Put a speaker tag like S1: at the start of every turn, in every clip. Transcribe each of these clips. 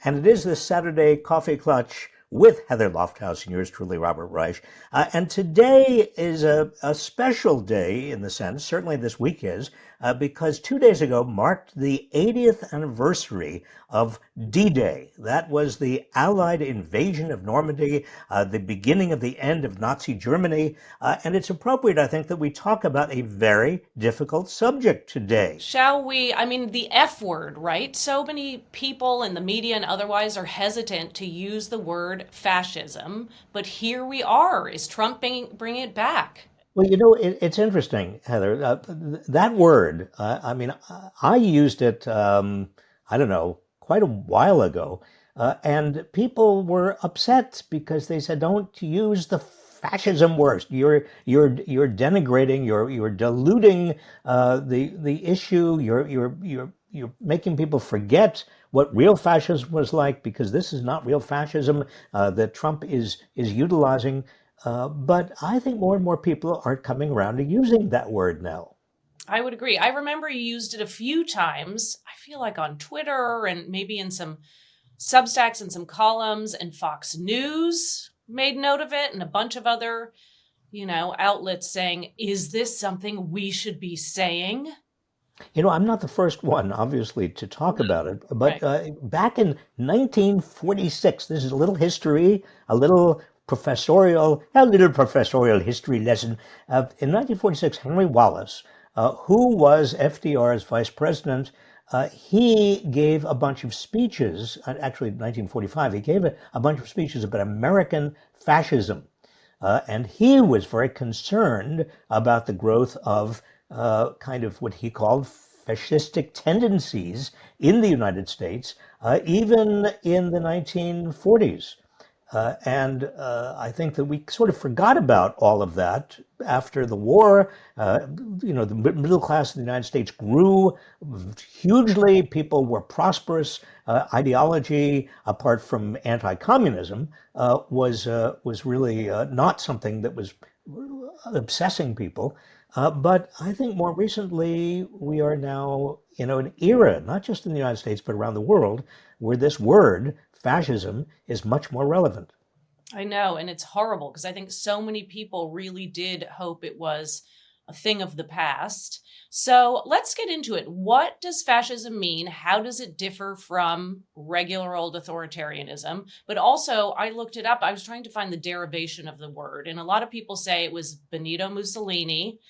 S1: And it is this Saturday Coffee Klatch with Heather Lofthouse and yours truly, Robert Reich. And today is a special day in the sense, certainly this week is, because 2 days ago marked the 80th anniversary of D-Day. That was the Allied invasion of Normandy, the beginning of the end of Nazi Germany. And it's appropriate, I think, that we talk about a very difficult subject today.
S2: Shall we? I mean, the F word, right? So many people in the media and otherwise are hesitant to use the word fascism, but here we are. Is Trump bringing it back?
S1: Well, it's interesting, Heather. That word, I used it, I don't know, quite a while ago. And people were upset because they said, don't use the fascism word. You're denigrating, you're diluting the issue. You're making people forget what real fascism was like because this is not real fascism that Trump is utilizing. But I think more and more people are coming around to using that word now.
S2: I would agree. I remember you used it a few times. I feel like on Twitter and maybe in some Substacks and some columns, and Fox News made note of it, and a bunch of other, outlets saying, is this something we should be saying?
S1: I'm not the first one, obviously, to talk about it, but
S2: Right.
S1: back in 1946, this is a little history, a little professorial history lesson. In 1946, Henry Wallace, who was FDR's vice president, he gave a bunch of speeches, actually in 1945, he gave a bunch of speeches about American fascism. And he was very concerned about the growth of kind of what he called fascistic tendencies in the United States, even in the 1940s. And I think that we sort of forgot about all of that after the war. The middle class of the United States grew hugely. People were prosperous. Ideology, apart from anti-communism, was really not something that was obsessing people. But I think more recently we are now in an era, not just in the United States, but around the world, where this word, fascism, is much more relevant.
S2: I know, and it's horrible because I think so many people really did hope it was a thing of the past. So let's get into it. What does fascism mean? How does it differ from regular old authoritarianism? But also, I looked it up. I was trying to find the derivation of the word, and a lot of people say it was Benito Mussolini,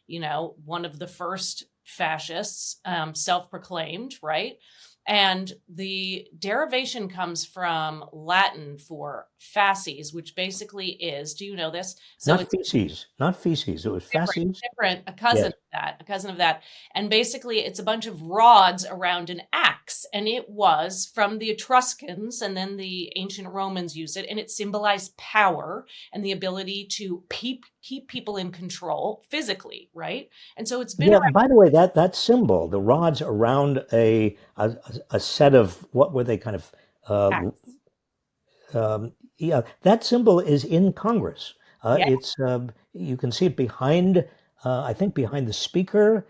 S2: one of the first fascists, self-proclaimed, right? And the derivation comes from Latin for fasces, which basically is, do you know this? So
S1: Not
S2: it's
S1: feces, not feces. It was
S2: different,
S1: fasces.
S2: different,
S1: Yes.
S2: a cousin of that. And basically it's a bunch of rods around an axe. And it was from the Etruscans, and then the ancient Romans used it, and it symbolized power and the ability to keep people in control physically, right? And so it's been
S1: Yeah. By the way, that symbol, the rods around a set of what were they kind of
S2: around.
S1: yeah, that symbol is in Congress.
S2: Yeah.
S1: It's you can see it behind, I think, behind the speaker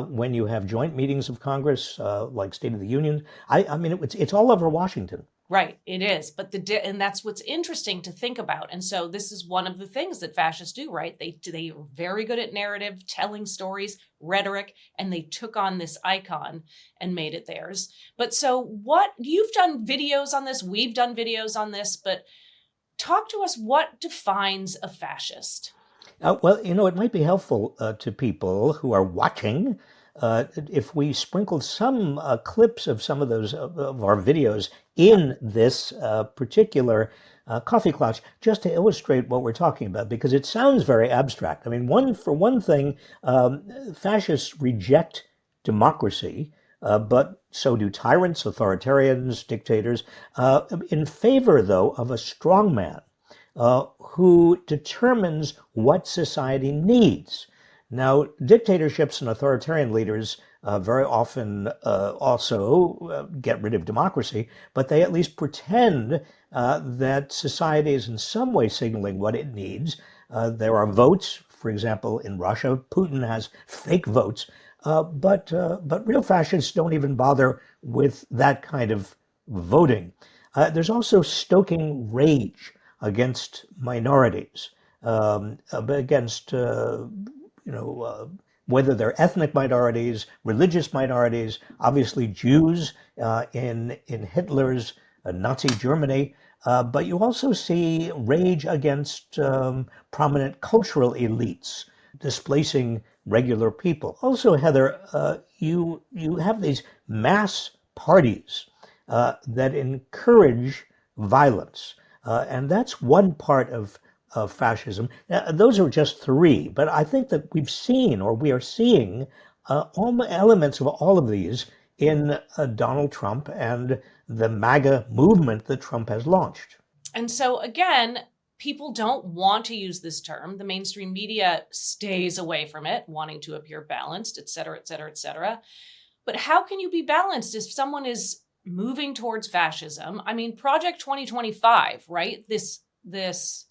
S1: when you have joint meetings of Congress, like State of the Union. I mean, it's all over Washington.
S2: Right, it is. But and that's what's interesting to think about. And so this is one of the things that fascists do, right? They are very good at narrative, telling stories, rhetoric, and they took on this icon and made it theirs. But so what you've done videos on this, we've done videos on this, but talk to us, what defines a fascist?
S1: Well, it might be helpful to people who are watching if we sprinkled some clips of some of those of our videos in this particular coffee clutch, just to illustrate what we're talking about, because it sounds very abstract. I mean, one thing, fascists reject democracy, but so do tyrants, authoritarians, dictators, in favor, though, of a strong man who determines what society needs. Now, dictatorships and authoritarian leaders very often also get rid of democracy, but they at least pretend that society is in some way signaling what it needs. There are votes, for example, in Russia. Putin has fake votes, but real fascists don't even bother with that kind of voting. There's also stoking rage against minorities, against whether they're ethnic minorities, religious minorities, obviously Jews in Hitler's Nazi Germany. But you also see rage against prominent cultural elites, displacing regular people. Also, Heather, you have these mass parties that encourage violence, and that's one part of fascism. Those are just three, but I think that we've seen, or we are seeing, all the elements of all of these in Donald Trump and the MAGA movement that Trump has launched.
S2: And so, again, people don't want to use this term. The mainstream media stays away from it, wanting to appear balanced, et cetera, et cetera, et cetera. But how can you be balanced if someone is moving towards fascism? I mean, Project 2025, right? This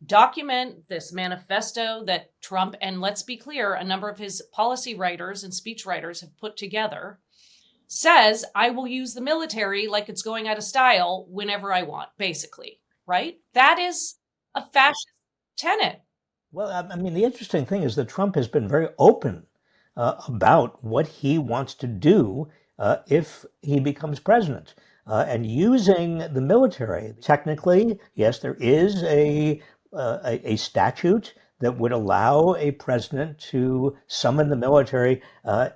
S2: document, this manifesto that Trump, and let's be clear, a number of his policy writers and speech writers have put together, says, I will use the military like it's going out of style whenever I want, basically, right? That is a fascist tenet.
S1: Well, I mean, the interesting thing is that Trump has been very open about what he wants to do if he becomes president. And using the military, technically, yes, there is a statute that would allow a president to summon the military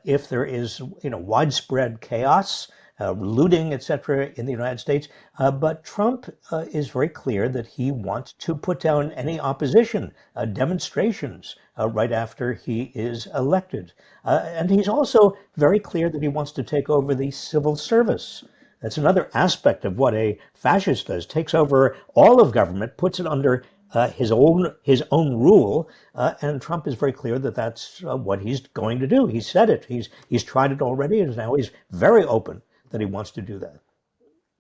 S1: if there is, widespread chaos, looting, etc., in the United States. But Trump is very clear that he wants to put down any opposition, demonstrations right after he is elected. And he's also very clear that he wants to take over the civil service. That's another aspect of what a fascist does, takes over all of government, puts it under his own rule, and Trump is very clear that that's what he's going to do. He said it. He's tried it already, and now he's very open that he wants to do that.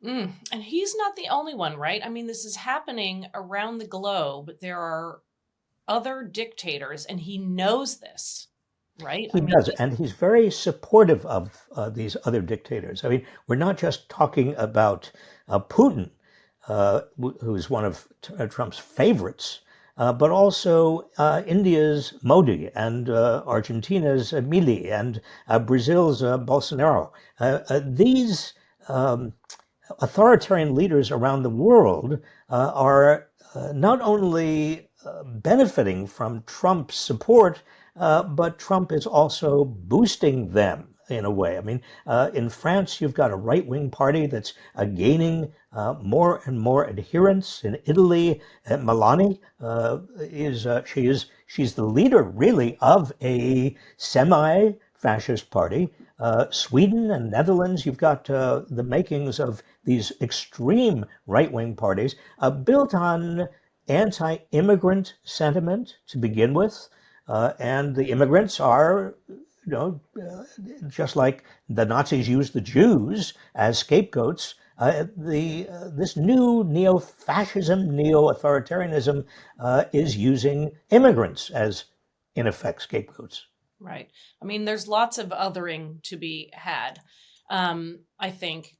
S2: And he's not the only one, right? I mean, this is happening around the globe. There are other dictators, and he knows this, right?
S1: He does, and he's very supportive of these other dictators. I mean, we're not just talking about Putin, who's one of Trump's favorites, but also India's Modi and Argentina's Milei and Brazil's Bolsonaro. These authoritarian leaders around the world are not only benefiting from Trump's support, but Trump is also boosting them in a way. I mean, in France, you've got a right-wing party that's gaining more and more adherents. In Italy, Meloni she's the leader, really, of a semi-fascist party. Sweden and Netherlands, you've got the makings of these extreme right-wing parties built on anti-immigrant sentiment to begin with, and the immigrants are, just like the Nazis used the Jews as scapegoats. This new neo-fascism, neo-authoritarianism is using immigrants as, in effect, scapegoats.
S2: Right. I mean, there's lots of othering to be had. I think,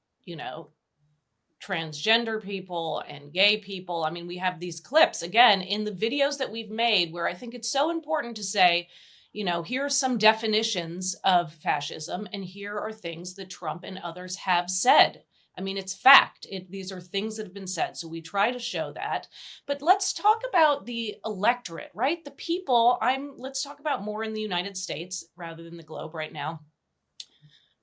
S2: transgender people and gay people. I mean, we have these clips, again, in the videos that we've made where I think it's so important to say, here are some definitions of fascism, and here are things that Trump and others have said. I mean, it's fact. These are things that have been said. So we try to show that. But let's talk about the electorate, right? The people. Let's talk about more in the United States rather than the globe right now.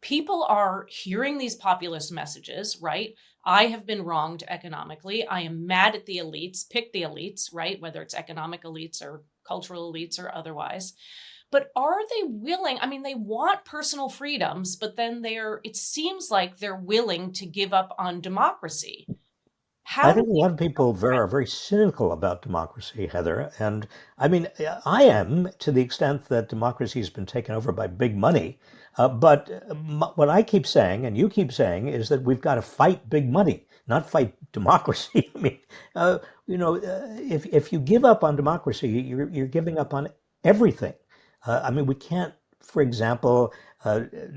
S2: People are hearing these populist messages, right? I have been wronged economically. I am mad at the elites. Pick the elites, right? Whether it's economic elites or cultural elites or otherwise. But are they willing? I mean, they want personal freedoms, but then it seems like they're willing to give up on democracy.
S1: I think a lot of people are very cynical about democracy, Heather. And I mean, I am, to the extent that democracy has been taken over by big money. But what I keep saying, and you keep saying, is that we've got to fight big money, not fight democracy. I mean, if you give up on democracy, you're giving up on everything. I mean, we can't, for example,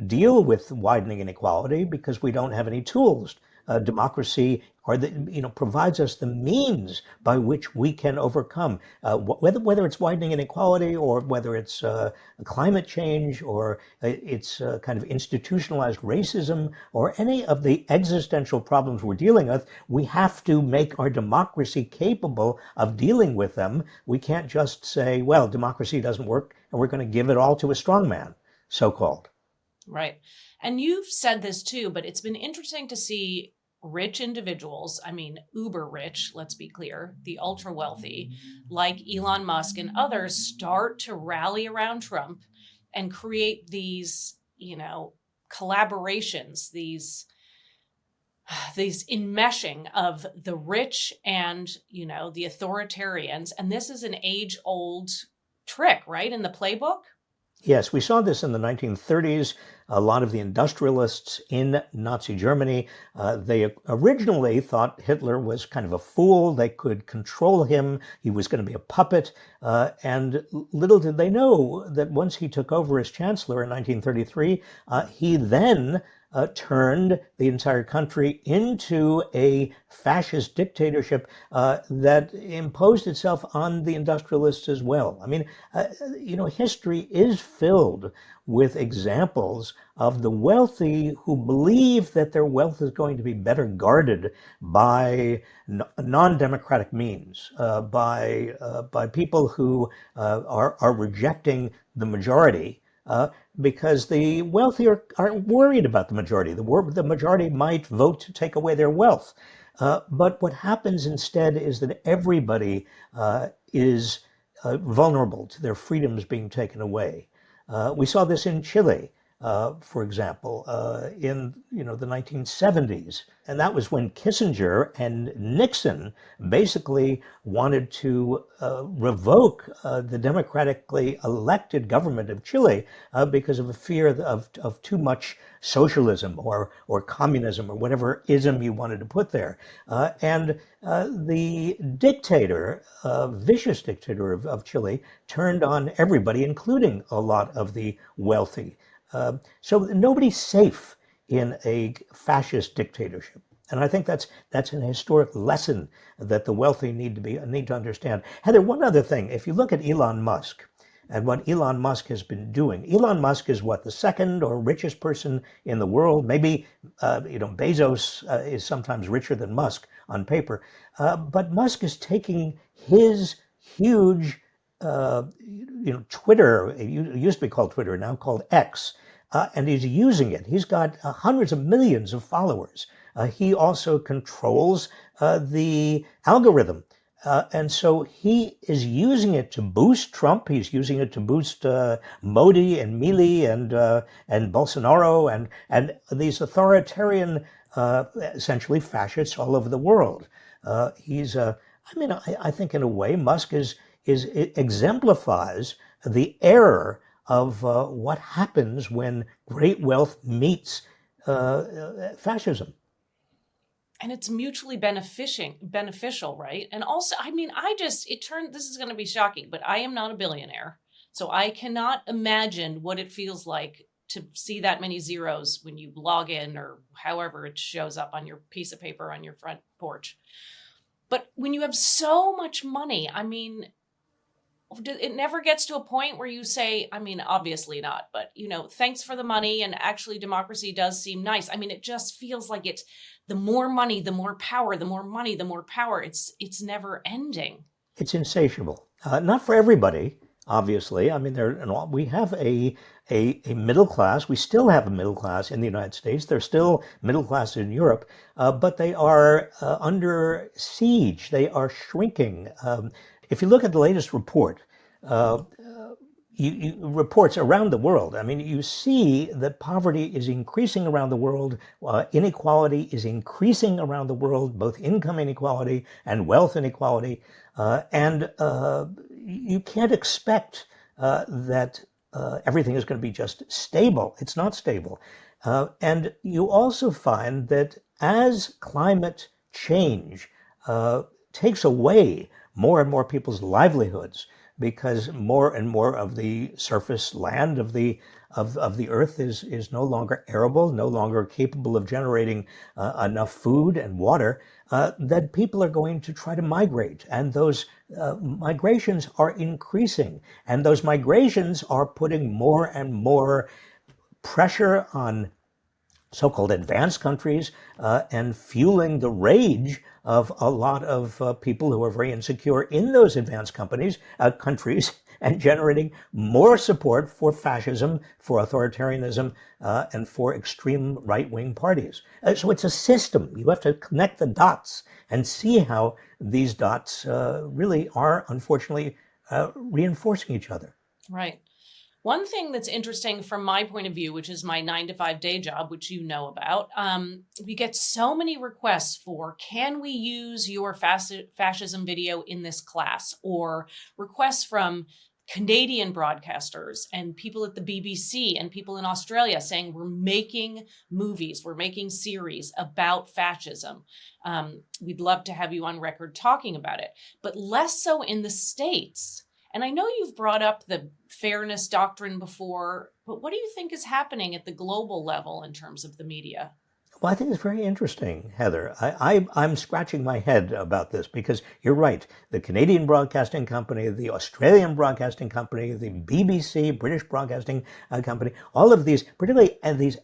S1: deal with widening inequality because we don't have any tools democracy provides us the means by which we can overcome whether it's widening inequality or whether it's climate change or it's kind of institutionalized racism or any of the existential problems we're dealing with. We have to make our democracy capable of dealing with them. We can't just say, well, democracy doesn't work and we're going to give it all to a strongman, so-called.
S2: Right. And you've said this too, but it's been interesting to see rich individuals, I mean, uber rich, let's be clear, the ultra wealthy, like Elon Musk and others, start to rally around Trump and create these, collaborations, these enmeshing of the rich and, the authoritarians. And this is an age-old trick, right, in the playbook?
S1: Yes, we saw this in the 1930s. A lot of the industrialists in Nazi Germany, they originally thought Hitler was kind of a fool. They could control him. He was going to be a puppet. And little did they know that once he took over as chancellor in 1933, he then turned the entire country into a fascist dictatorship that imposed itself on the industrialists as well. I mean, history is filled with examples of the wealthy who believe that their wealth is going to be better guarded by non-democratic means, by people who are rejecting the majority. Because the wealthy aren't worried about the majority. The majority might vote to take away their wealth. But what happens instead is that everybody is vulnerable to their freedoms being taken away. We saw this in Chile, for example, in the 1970s. And that was when Kissinger and Nixon basically wanted to revoke the democratically elected government of Chile because of a fear of too much socialism or communism or whatever ism you wanted to put there. And the dictator, vicious dictator of Chile, turned on everybody, including a lot of the wealthy. So nobody's safe in a fascist dictatorship. And I think that's an historic lesson that the wealthy need to understand. Heather, one other thing, if you look at Elon Musk and what Elon Musk has been doing, Elon Musk is what, the second or richest person in the world? Maybe, Bezos is sometimes richer than Musk on paper. But Musk is taking his huge Twitter, it used to be called Twitter, now called X, and he's using it. He's got hundreds of millions of followers. He also controls the algorithm. And so he is using it to boost Trump. He's using it to boost Modi and Milley and Bolsonaro and these authoritarian, essentially fascists all over the world. I think in a way, Musk exemplifies the error of what happens when great wealth meets fascism.
S2: And it's mutually beneficial, right? And also, this is going to be shocking, but I am not a billionaire. So I cannot imagine what it feels like to see that many zeros when you log in or however it shows up on your piece of paper on your front porch. But when you have so much money, it never gets to a point where you say, obviously not, but, thanks for the money. And actually democracy does seem nice. It just feels like it's the more money, the more power, the more money, the more power. It's never ending.
S1: It's insatiable. Not for everybody, obviously. We have a middle class. We still have a middle class in the United States. There's still middle class in Europe, but they are under siege. They are shrinking. If you look at the latest report, reports around the world, you see that poverty is increasing around the world, inequality is increasing around the world, both income inequality and wealth inequality, and you can't expect that everything is going to be just stable. It's not stable. And you also find that as climate change takes away more and more people's livelihoods, because more and more of the surface land of the earth is no longer arable, no longer capable of generating enough food and water, that people are going to try to migrate. And those migrations are increasing. And those migrations are putting more and more pressure on so-called advanced countries and fueling the rage of a lot of people who are very insecure in those advanced countries and generating more support for fascism, for authoritarianism, and for extreme right-wing parties. So it's a system. You have to connect the dots and see how these dots really are, unfortunately, reinforcing each other.
S2: Right. One thing that's interesting from my point of view, which is my 9-to-5 day job, which you know about, we get so many requests for, can we use your fascism video in this class? Or requests from Canadian broadcasters and people at the BBC and people in Australia saying, we're making movies, we're making series about fascism. We'd love to have you on record talking about it, but less so in the States. And I know you've brought up the fairness doctrine before, but what do you think is happening at the global level in terms of the media?
S1: Well, I think it's very interesting, Heather. I'm scratching my head about this because you're right. The Canadian Broadcasting Company, the Australian Broadcasting Company, the BBC, British Broadcasting Company, all of these, particularly these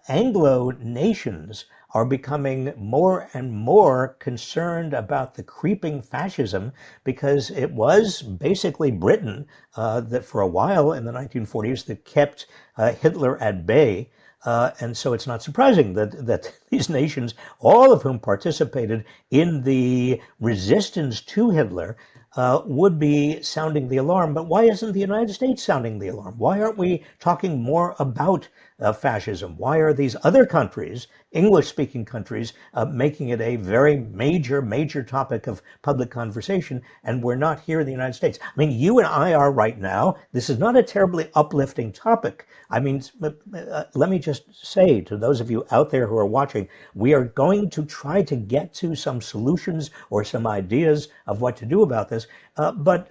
S1: Anglo nations, are becoming more and more concerned about the creeping fascism because it was basically Britain that for a while in the 1940s that kept Hitler at bay. And so it's not surprising that these nations, all of whom participated in the resistance to Hitler, would be sounding the alarm. But why isn't the United States sounding the alarm? Why aren't we talking more about fascism? Why are these other countries, English-speaking countries, making it a very major topic of public conversation, and we're not here in the United States? I mean, you and I are right now. This is not a terribly uplifting topic. I mean, let me just say to those of you out there who are watching, we are going to try to get to some solutions or some ideas of what to do about this, but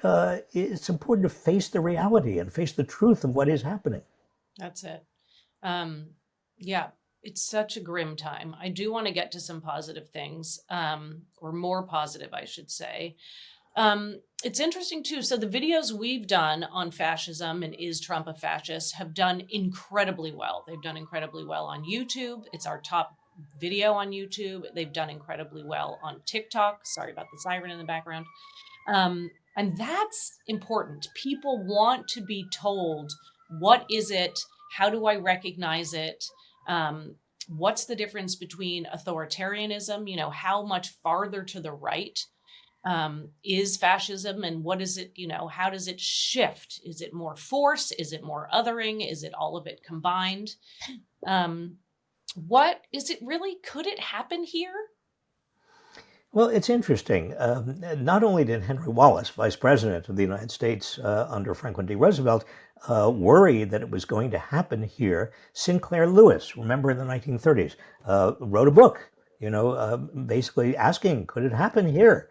S1: it's important to face the reality and face the truth of what is happening.
S2: That's it. Yeah, it's such a grim time. I do want to get to some positive things, or more positive, I should say. It's interesting too. So the videos we've done on fascism and Is Trump a Fascist have done incredibly well. They've done incredibly well on YouTube. It's our top video on YouTube. They've done incredibly well on TikTok. Sorry about the siren in the background. And that's important. People want to be told, what is it? How do I recognize it? What's the difference between authoritarianism? You know, how much farther to the right is fascism, and what is it, you know, how does it shift? Is it more force? Is it more othering? Is it all of it combined? What is it really? Could it happen here?
S1: Well, it's interesting. Not only did Henry Wallace, Vice President of the United States under Franklin D. Roosevelt, worry that it was going to happen here, Sinclair Lewis, remember in the 1930s, wrote a book, basically asking, could it happen here?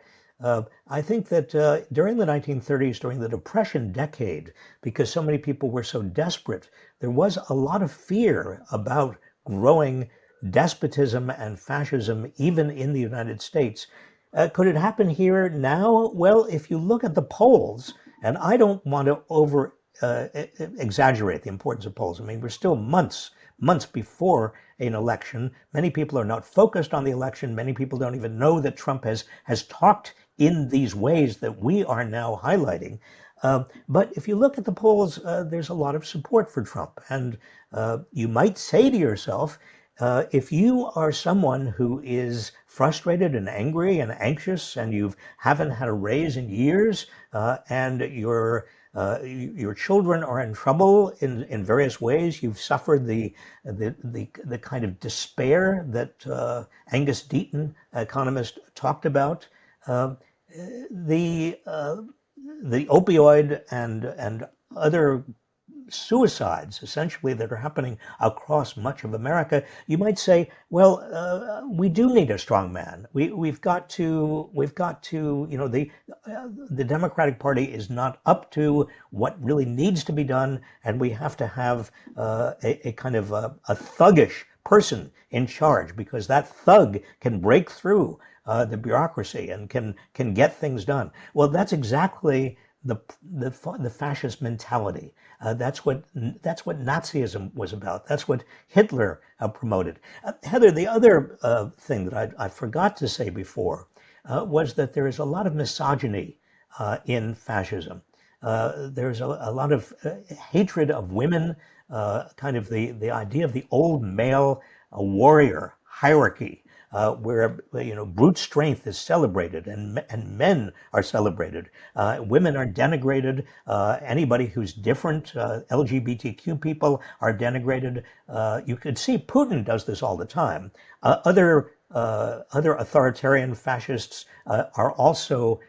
S1: I think that during the 1930s, during the Depression decade, because so many people were so desperate, there was a lot of fear about growing despotism and fascism, even in the United States. Could it happen here now? Well, if you look at the polls, and I don't want to exaggerate the importance of polls. I mean, we're still months before an election. Many people are not focused on the election. Many people don't even know that Trump has talked in these ways that we are now highlighting. But if you look at the polls, there's a lot of support for Trump. And you might say to yourself, if you are someone who is frustrated and angry and anxious, and you haven't had a raise in years, and your children are in trouble in various ways, you've suffered the kind of despair that Angus Deaton, economist, talked about. The opioid and other suicides, essentially, that are happening across much of America, you might say, well, we do need a strong man. We've got to, the Democratic Party is not up to what really needs to be done, and we have to have a kind of a thuggish person in charge, because that thug can break through the bureaucracy and can get things done. Well, that's exactly the fascist mentality. That's what Nazism was about. That's what Hitler promoted. Heather, the other thing that I forgot to say before was that there is a lot of misogyny in fascism. There's a lot of hatred of women, kind of the idea of the old male warrior hierarchy, where brute strength is celebrated and men are celebrated. Women are denigrated. Anybody who's different, LGBTQ people are denigrated. You could see Putin does this all the time. Other authoritarian fascists are also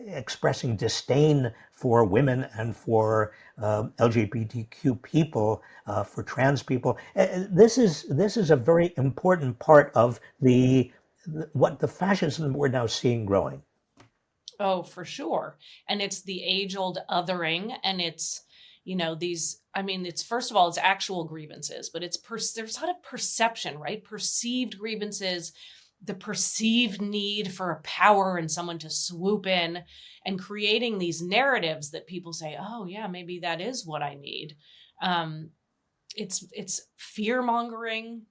S1: expressing disdain for women and for LGBTQ people, for trans people. This is a very important part of what the fascism we're now seeing growing.
S2: Oh, for sure. And it's the age-old othering, and it's, it's, first of all, it's actual grievances, but there's a lot of perception, right? Perceived grievances, the perceived need for power and someone to swoop in, and creating these narratives that people say, oh yeah, maybe that is what I need. It's fear mongering.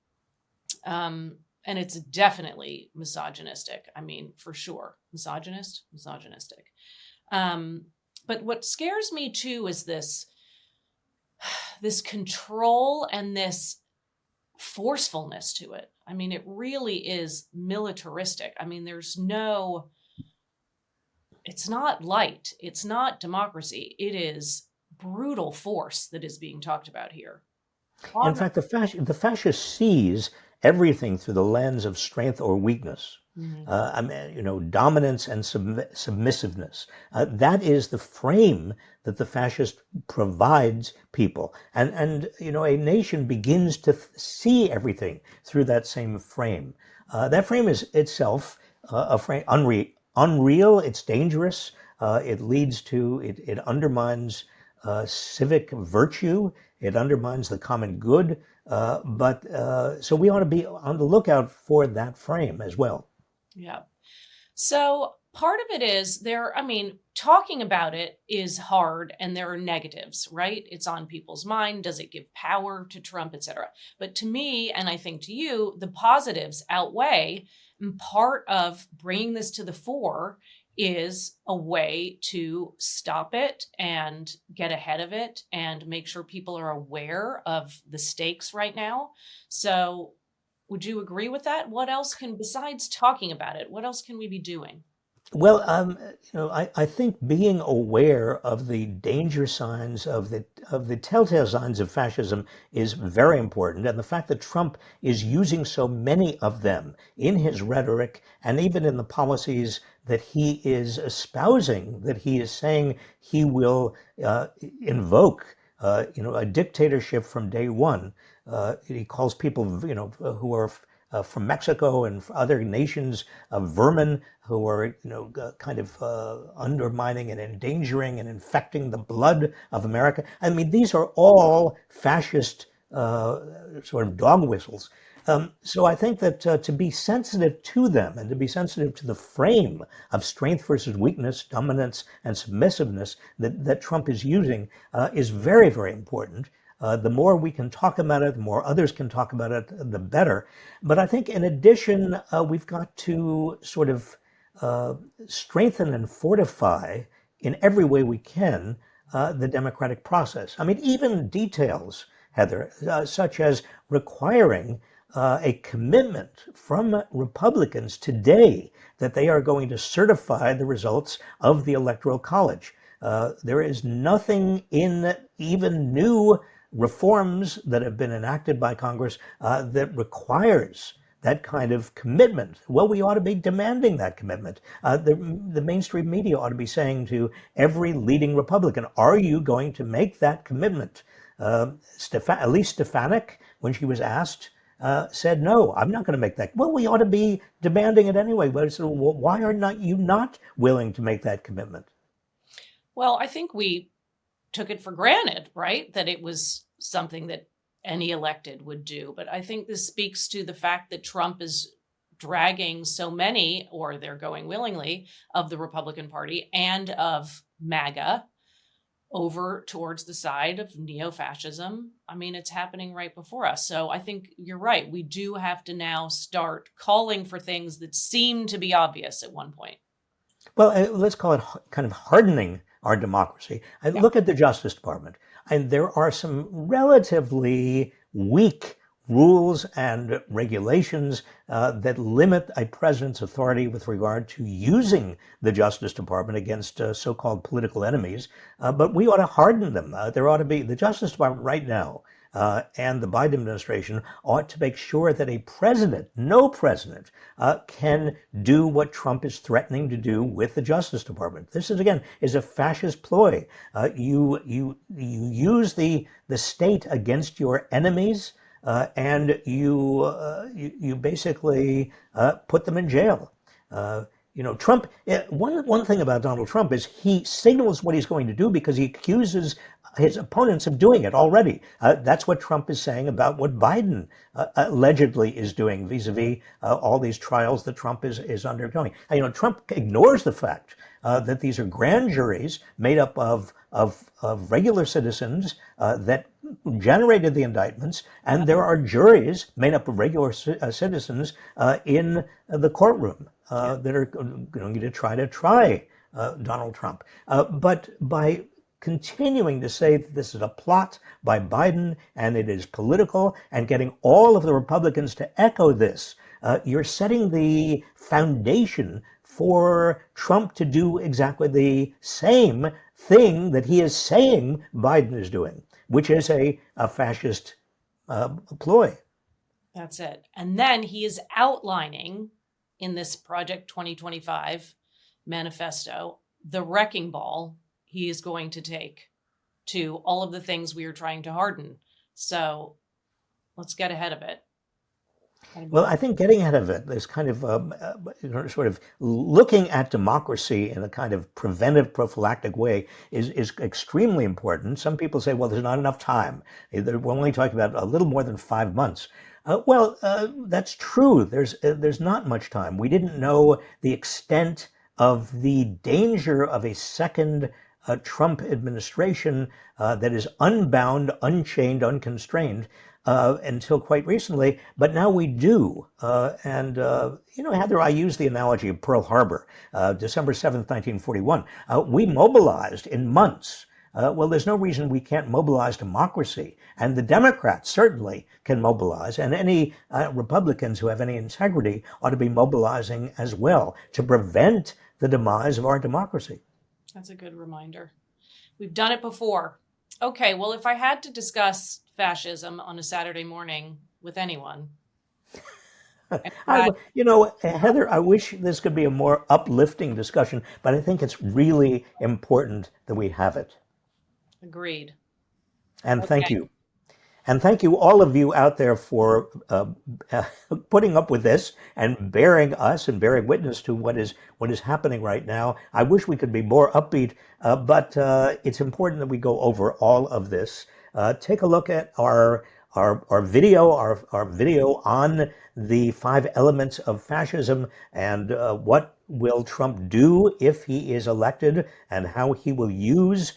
S2: And it's definitely misogynistic. I mean, for sure. Misogynistic. But what scares me too is this control and this forcefulness to it. I mean, it really is militaristic. I mean, it's not light. It's not democracy. It is brutal force that is being talked about here.
S1: In fact, the fascist sees everything through the lens of strength or weakness. Dominance and submissiveness. That is the frame that the fascist provides people. And a nation begins to see everything through that same frame. That frame is itself a frame unreal, it's dangerous, it undermines civic virtue, it undermines the common good. So we ought to be on the lookout for that frame as well.
S2: Yeah. So part of it is talking about it is hard, and there are negatives, right? It's on people's mind. Does it give power to Trump, etc.? But to me, and I think to you, the positives outweigh. And part of bringing this to the fore is a way to stop it and get ahead of it and make sure people are aware of the stakes right now. So would you agree with that? What else besides talking about it, what else can we be doing?
S1: Well, I think being aware of the danger signs, of the telltale signs of fascism is very important. And the fact that Trump is using so many of them in his rhetoric and even in the policies that he is espousing, that he is saying he will invoke, a dictatorship from day one. He calls people, who are from Mexico and other nations of vermin, who are, kind of undermining and endangering and infecting the blood of America. I mean, these are all fascist sort of dog whistles. So I think that to be sensitive to them and to be sensitive to the frame of strength versus weakness, dominance and submissiveness that Trump is using is very, very important. The more we can talk about it, the more others can talk about it, the better. But I think in addition, we've got to sort of strengthen and fortify in every way we can the democratic process. I mean, even details, Heather, such as requiring a commitment from Republicans today that they are going to certify the results of the Electoral College. There is nothing in even new reforms that have been enacted by Congress that requires that kind of commitment. Well, we ought to be demanding that commitment. The mainstream media ought to be saying to every leading Republican, are you going to make that commitment? Elise Stefanik, when she was asked, said, no, I'm not going to make that. Well, we ought to be demanding it anyway. So why are you not willing to make that commitment?
S2: Well, I think we took it for granted, right? That it was something that any elected would do. But I think this speaks to the fact that Trump is dragging so many, or they're going willingly, of the Republican Party and of MAGA over towards the side of neo-fascism. I mean, it's happening right before us. So I think you're right. We do have to now start calling for things that seem to be obvious at one point.
S1: Well, let's call it kind of hardening our democracy. Look at the Justice Department, and there are some relatively weak rules and regulations that limit a president's authority with regard to using the Justice Department against so-called political enemies. But we ought to harden them. There ought to be the Justice Department right now. And the Biden administration ought to make sure that a president, no president, can do what Trump is threatening to do with the Justice Department. This is, again, is a fascist ploy. You use the state against your enemies, and you basically put them in jail. Trump, one thing about Donald Trump is he signals what he's going to do because he accuses his opponents of doing it already. That's what Trump is saying about what Biden allegedly is doing vis-a-vis all these trials that Trump is undergoing. Trump ignores the fact that these are grand juries made up of regular citizens that generated the indictments, and there are juries made up of regular citizens in the courtroom that are going to try Donald Trump. But by continuing to say that this is a plot by Biden and it is political, and getting all of the Republicans to echo this, you're setting the foundation for Trump to do exactly the same thing that he is saying Biden is doing, which is a fascist ploy.
S2: That's it. And then he is outlining in this Project 2025 manifesto the wrecking ball he is going to take to all of the things we are trying to harden. So let's get ahead of it.
S1: Well, I think getting ahead of it is kind of sort of looking at democracy in a kind of preventive, prophylactic way is extremely important. Some people say, well, there's not enough time. We're only talking about a little more than 5 months. That's true. There's not much time. We didn't know the extent of the danger of a second Trump administration that is unbound, unchained, unconstrained until quite recently. But now we do. Heather, I use the analogy of Pearl Harbor, December 7th, 1941. We mobilized in months. Well, there's no reason we can't mobilize democracy. And the Democrats certainly can mobilize. And any Republicans who have any integrity ought to be mobilizing as well to prevent the demise of our democracy.
S2: That's a good reminder. We've done it before. Okay, well, if I had to discuss fascism on a Saturday morning with anyone.
S1: Heather, I wish this could be a more uplifting discussion, but I think it's really important that we have it.
S2: Agreed.
S1: And thank you. And thank you, all of you out there, for putting up with this and bearing us and bearing witness to what is happening right now. I wish we could be more upbeat, but it's important that we go over all of this. Take a look at our video on the 5 elements of fascism and what will Trump do if he is elected, and how he will use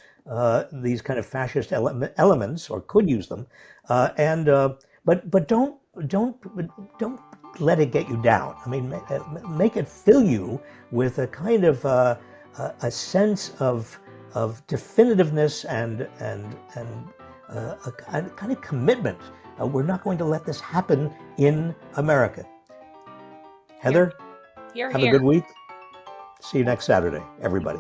S1: these kind of fascist elements, or could use them, but don't let it get you down. I mean, make it fill you with a kind of a sense of definitiveness and a kind of commitment. We're not going to let this happen in America. Heather, have a good week. See you next Saturday, everybody.